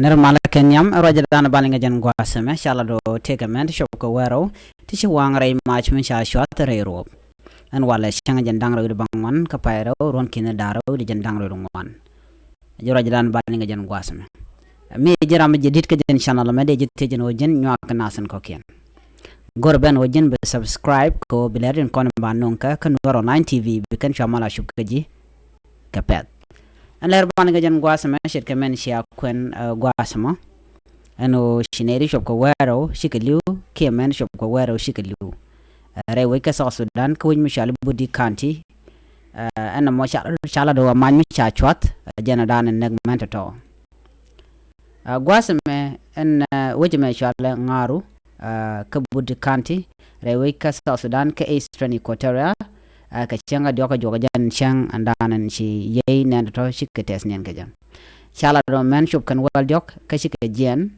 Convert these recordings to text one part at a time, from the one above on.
Nirmala kenyam rajadan balinga jan gwasame shala do take a man shop ko wero tishi wang ray match min sha shot ro and wala shanga jan dang ro bangwan kapairo ron kina daro di jan dang ro ngwan jo rajadan balinga jan gwasame mi jiram jedit ke jan channel me de jitte jan ojen nyak nasan ko ken gorben ojen be subscribe ko bilerin kon banonka kan waro 9 tv be kan chamala shukkaji kapet Aler baniga jan gwasama shit kamen shia kwen gwasama ano shineri shop ko wero shikaliu kemen shop ko wero shikaliu re weka sa Sudan ko win mishal budi kanti ana mo shala do man mi cha chwat jana dan neg mentato gwasama en wejme shala ngaru ka budi kanti re weka sa Sudan ka Eastern Equatoria ka changa dioka joga jan chang andanan shi yei nan to shiketes nyen ka jam chala do men shop kan wal jok ka shike jen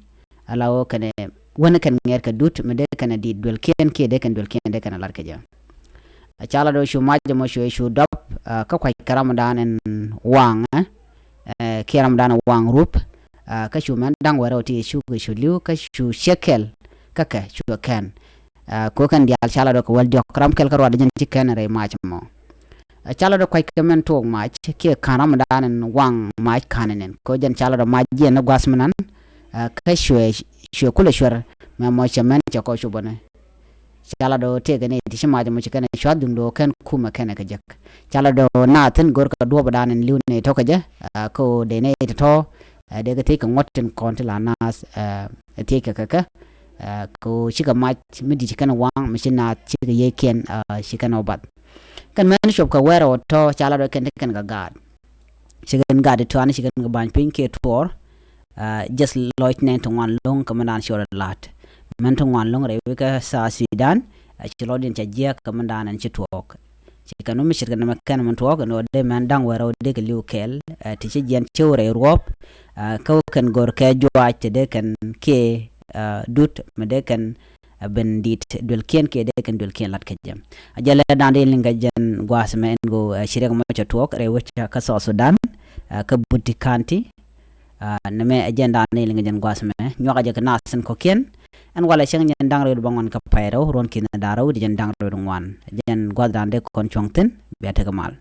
alawo kane wona kan nger ka dut me de kan di dol ken ke de kan dol ken de kan lar ka jam chala do shu majje mo shu dop ka kwai karam danen wang kiram dan wang rup ka shu men dang waro ti shu liu ka shu shekel kaka shu kan ko kan dial chala do ko wal jok ram kel karwa de chicken re match mo chala do koy kemen to match ke kanam danen wang match kananen ko jan chala do match je na gwasmanan ka shwe kula shwar ma mo chamen cha ko shubone chala do te gane ti shima mo chicken shwadum do kan kuma kana ka jak chala do na tin gor ka do danen liune to ka je ko de ne to de ga te ka ngotten kontla nas te ka ko shika match midi shikana wang machina chika yeken shikana obat kan man shop ka wero to chala do ken ga gad shikan gad to an shikan ga ban pin ke tor just lieutenant to one long commandant shore lat man to one long re ka sa Sudan chilodin cha jia commandant an chitwok shikano mi shirkan ma kan man twok no de man dang wero de ka lukel ti chi jen chore rop ko kan gor ka jwa te de kan ke dut medekan bendit dul kien ke de kan dul kien lat kejam ajala dande linga jan gwasme ngo shirek mo chatok re wacha ka so Sudan ka buti kanti neme agenda ne linga jan gwasme nyoka je kana sen ko kien an wala shang jan dang re bangon ka pairo ron kin daro di jan dang re ngwan jan gwadande kon chongten biata kamal